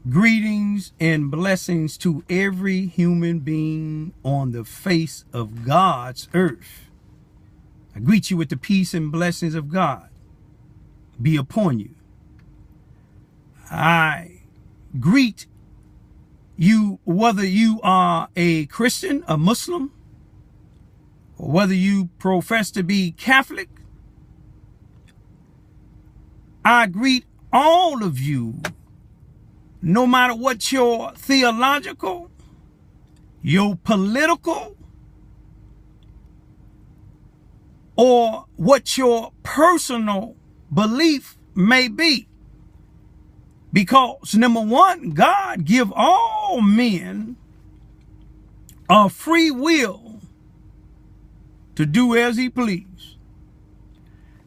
Greetings and blessings to every human being on the face of God's earth. I greet you with the peace and blessings of God be upon you. I greet you whether you are a Christian, a Muslim, or whether you profess to be Catholic. I greet all of you, no matter what your theological, your political, or what your personal belief may be. Because number one, God give all men a free will to do as he please.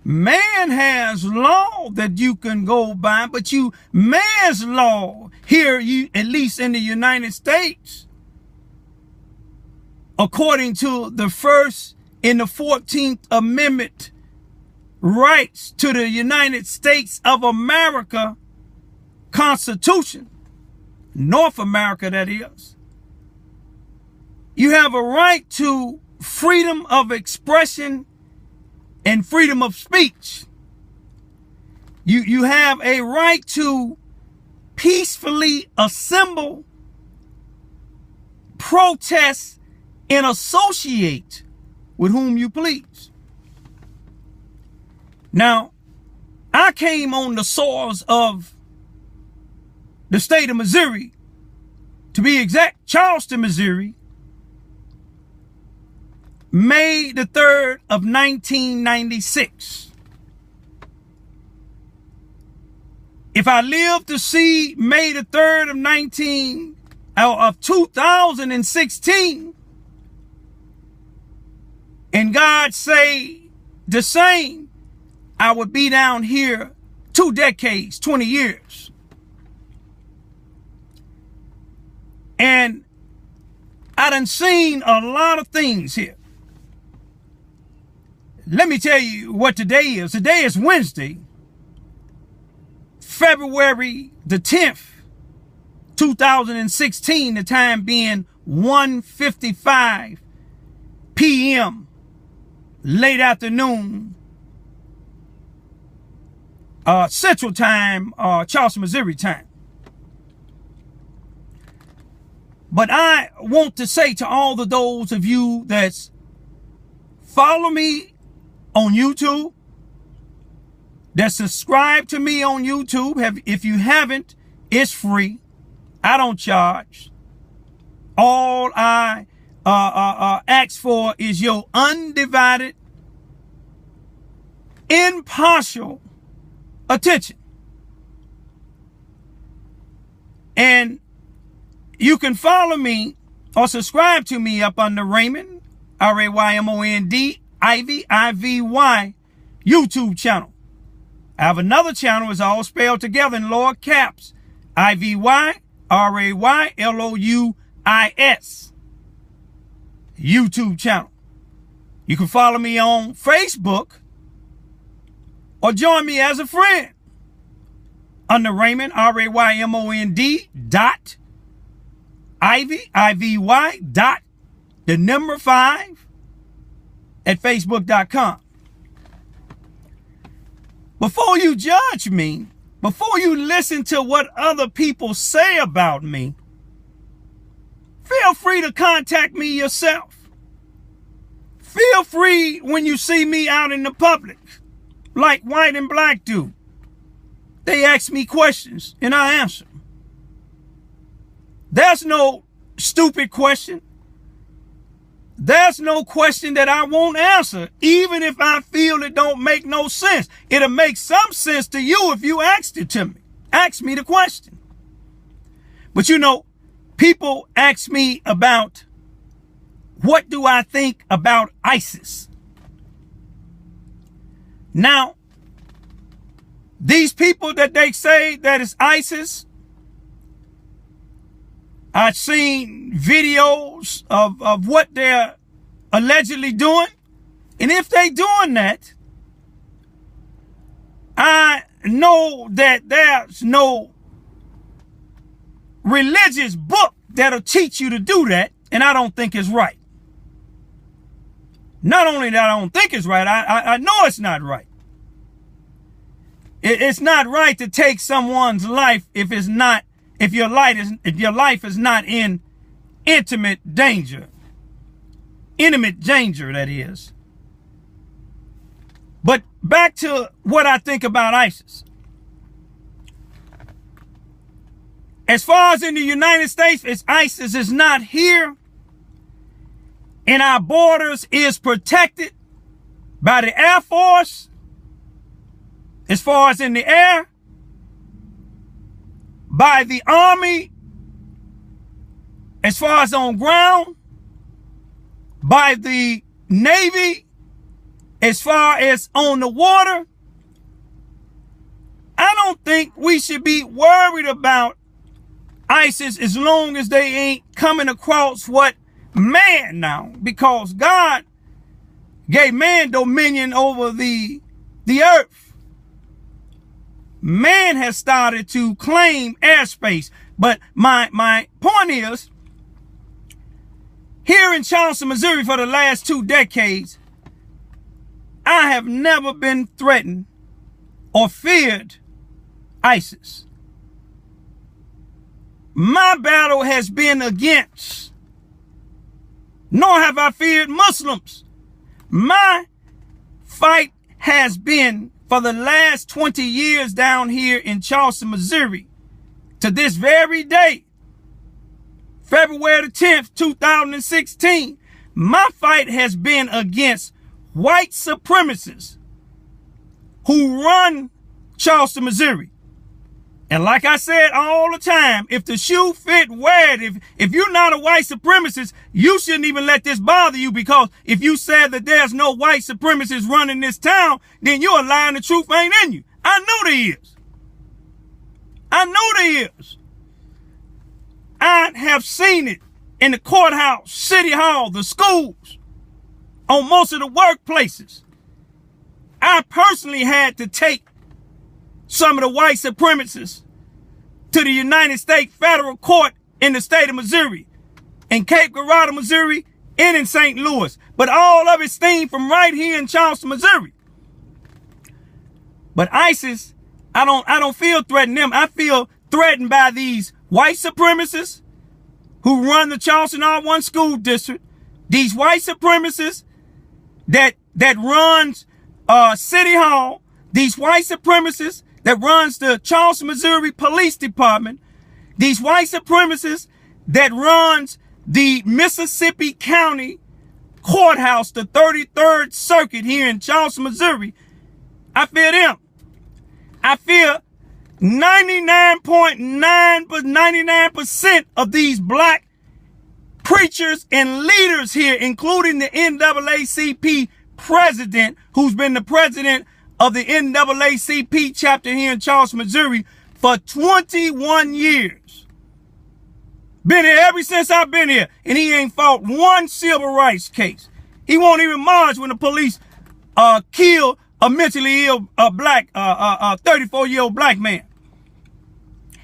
Man has law that you can go by, but man's law here, at least in the United States, according to the First and the 14th Amendment rights to the United States of America Constitution, North America that is, you have a right to freedom of expression and freedom of speech. You have a right to peacefully assemble, protest, and associate with whom you please. Now, I came on the soils of the state of Missouri, to be exact, Charleston, Missouri, May the 3rd of 1996. If I live to see May the 3rd of 2016, and God say the same, I would be down here 2 decades, 20 years. And I done seen a lot of things here. Let me tell you what today is. Today is Wednesday, February the 10th, 2016, the time being 1:55 p.m., late afternoon, Central Time, Charleston, Missouri time. But I want to say to all of those of you that follow me on YouTube, that subscribe to me on YouTube, if you haven't, it's free. I don't charge. All I ask for is your undivided, impartial attention. And you can follow me or subscribe to me up under Raymond, R-A-Y-M-O-N-D, Ivy, I-V-Y, YouTube channel. I have another channel, it's all spelled together in lower caps, I-V-Y, R-A-Y-L-O-U-I-S, YouTube channel. You can follow me on Facebook or join me as a friend under Raymond, R-A-Y-M-O-N-D, dot, Ivy, I-V-Y, dot, the number 5, at Facebook.com. Before you judge me, before you listen to what other people say about me, feel free to contact me yourself. Feel free when you see me out in the public, like white and black do. They ask me questions and I answer them. There's no stupid question. There's no question that I won't answer, even if I feel it don't make no sense. It'll make some sense to you if you asked it to me. Ask me the question. But you know, people ask me about what do I think about ISIS. Now, these people that they say that is ISIS, I've seen videos of what they're allegedly doing. And if they doing that, I know that there's no religious book that'll teach you to do that, and I don't think it's right. Not only that I don't think it's right, I know it's not right. It's not right to take someone's life if your life is not in intimate danger. Intimate danger, that is. But back to what I think about ISIS. As far as in the United States, ISIS is not here, and our borders is protected by the Air Force, as far as in the air, by the Army, as far as on ground, by the Navy, as far as on the water. I don't think we should be worried about ISIS as long as they ain't coming across what man now, because God gave man dominion over the earth. Man has started to claim airspace. But my point is, here in Charleston, Missouri, for the last 2 decades, I have never been threatened or feared ISIS. My battle has been against, nor have I feared Muslims. My fight has been for the last 20 years down here in Charleston, Missouri, to this very day, February the 10th, 2016, my fight has been against white supremacists who run Charleston, Missouri. And like I said all the time, if the shoe fit, wear it. If you're not a white supremacist, you shouldn't even let this bother you, because if you said that there's no white supremacists running this town, then you're lying. The truth ain't in you. I know there is. I know there is. I have seen it in the courthouse, city hall, the schools, on most of the workplaces. I personally had to take some of the white supremacists to the United States Federal Court in the state of Missouri, in Cape Girardeau, Missouri, and in St. Louis. But all of it stemmed from right here in Charleston, Missouri. But ISIS, I don't feel threatened them. I feel threatened by these white supremacists who run the Charleston R1 school district. These white supremacists that runs City Hall. These white supremacists that runs the Charleston, Missouri Police Department. These white supremacists that runs the Mississippi County Courthouse, the 33rd Circuit here in Charleston, Missouri. I fear them. I fear 99.99% of these black preachers and leaders here, including the NAACP president, who's been the president of the NAACP chapter here in Charleston, Missouri for 21 years. Been here ever since I've been here, and he ain't fought one civil rights case. He won't even march when the police kill a mentally ill black 34-year-old black man.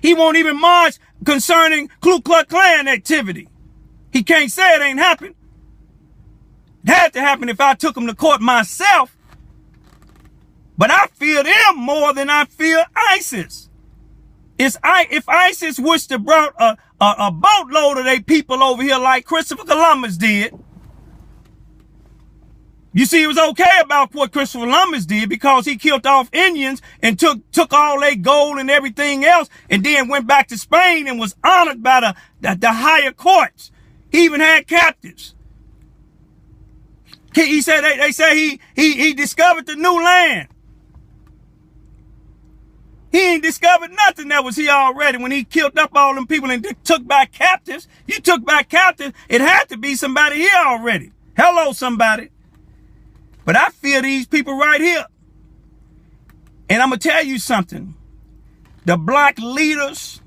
He won't even march concerning Ku Klux Klan activity. He can't say it ain't happened. It had to happen if I took him to court myself. But I fear them more than I fear ISIS. If ISIS wished to brought a boatload of their people over here like Christopher Columbus did. You see, it was okay about what Christopher Columbus did because he killed off Indians and took all their gold and everything else, and then went back to Spain and was honored by the higher courts. He even had captives. He said they say he discovered the new land. He ain't discovered nothing that was here already when he killed up all them people and took back captives. You took back captives. It had to be somebody here already. Hello, somebody. But I fear these people right here. And I'm going to tell you something. The black leaders,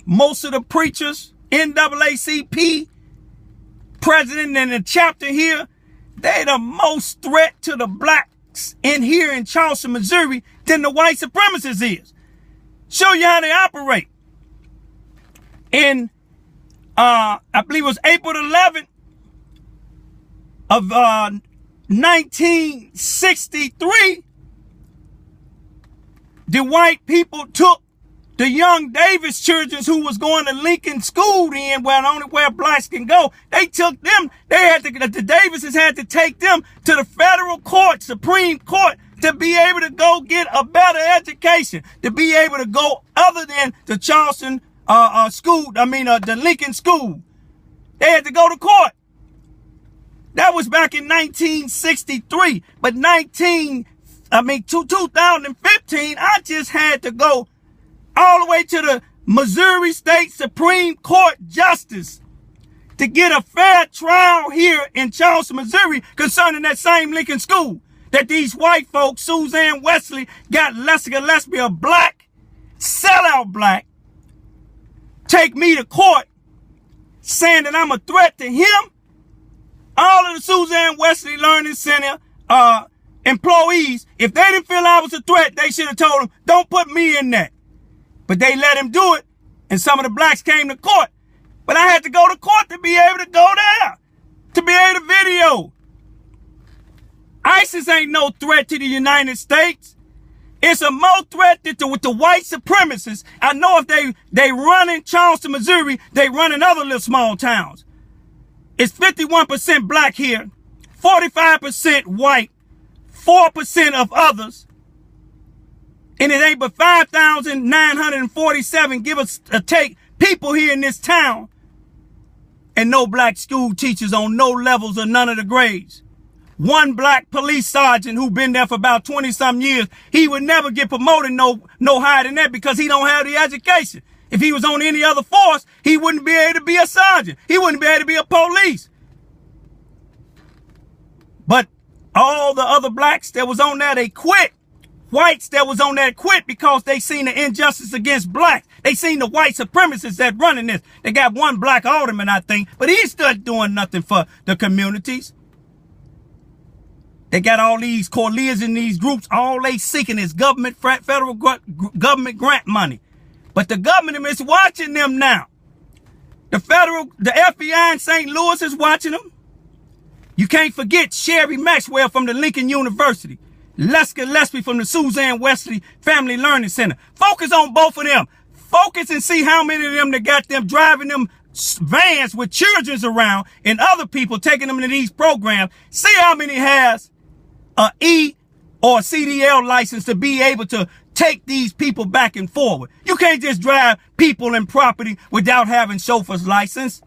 most of the preachers, NAACP, president and the chapter here, they the most threat to the blacks in here in Charleston, Missouri than the white supremacists is. Show you how they operate. in, I believe it was April 11th of 1963, the white people took the young Davis children who was going to Lincoln School then, where only where blacks can go. They took them, the Davises had to take them to the federal court, Supreme Court, to be able to go get a better education, to be able to go other than the Charleston school, the Lincoln School. They had to go to court. That was back in 1963. But 2015, I just had to go all the way to the Missouri State Supreme Court Justice to get a fair trial here in Charleston, Missouri, concerning that same Lincoln School that these white folks, Suzanne Wesley, got Gillespie, a black, sellout black, take me to court saying that I'm a threat to him. All of the Suzanne Wesley Learning Center employees, if they didn't feel I was a threat, they should have told him, don't put me in that. But they let him do it, and some of the blacks came to court. But I had to go to court to be able to go there, to be able to video. ISIS ain't no threat to the United States. It's a more threat with the white supremacists. I know if they run in Charleston, Missouri, they run in other little small towns. It's 51% black here, 45% white, 4% of others. And it ain't but 5,947 give us a take people here in this town. And no black school teachers on no levels or none of the grades. One black police sergeant who been there for about 20-something years, he would never get promoted no higher than that because he don't have the education. If he was on any other force, he wouldn't be able to be a sergeant. He wouldn't be able to be a police. But all the other blacks that was on there, they quit. Whites that was on there quit because they seen the injustice against blacks. They seen the white supremacists that running this. They got one black alderman, I think, but he's still doing nothing for the communities. They got all these coalitions, these groups, all they seeking is government, federal government grant money. But the government is watching them now. The FBI in St. Louis is watching them. You can't forget Sherry Maxwell from the Lincoln University. Les Gillespie from the Suzanne Wesley Family Learning Center. Focus on both of them. Focus and see how many of them that got them driving them vans with children around and other people taking them to these programs. See how many has a E or a CDL license to be able to take these people back and forward. You can't just drive people and property without having chauffeur's license.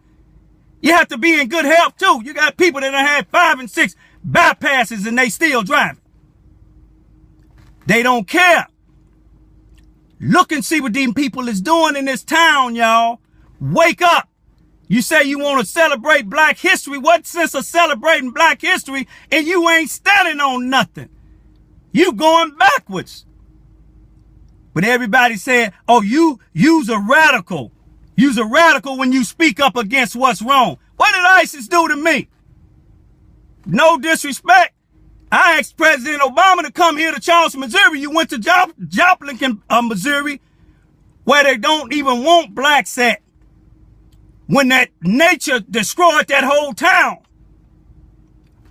You have to be in good health too. You got people that have had 5 and 6 bypasses and they still driving. They don't care. Look and see what these people is doing in this town, y'all. Wake up. You say you want to celebrate black history. What sense of celebrating black history and you ain't standing on nothing? You going backwards. But everybody said, oh, you's a radical. You's a radical when you speak up against what's wrong. What did ISIS do to me? No disrespect. I asked President Obama to come here to Charleston, Missouri. You went to Joplin, Missouri, where they don't even want blacks at. When that nature destroyed that whole town.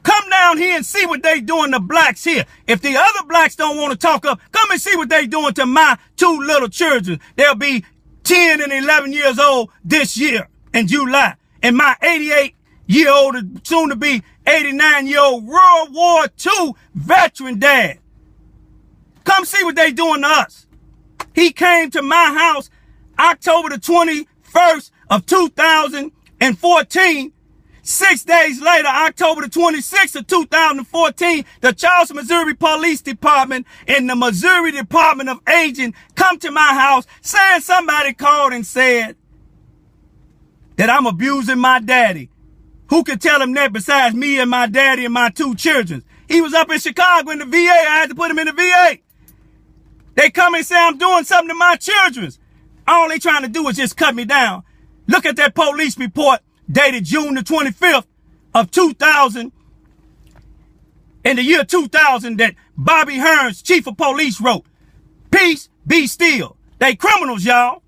Come down here and see what they doing to blacks here. If the other blacks don't want to talk up, come and see what they doing to my 2 little children. They'll be 10 and 11 years old this year in July. And my 88-year-old, soon to be 89-year-old World War II veteran dad. Come see what they doing to us. He came to my house October the 21st of 2014. 6 days later, October the 26th of 2014, the Charleston, Missouri Police Department and the Missouri Department of Aging come to my house saying somebody called and said that I'm abusing my daddy. Who could tell him that besides me and my daddy and my 2 children? He was up in Chicago in the VA. I had to put him in the VA. They come and say I'm doing something to my children. All they trying to do is just cut me down. Look at that police report dated June the 25th of 2000, in the year 2000, that Bobby Hearns, chief of police, wrote. Peace, be still. They criminals, y'all.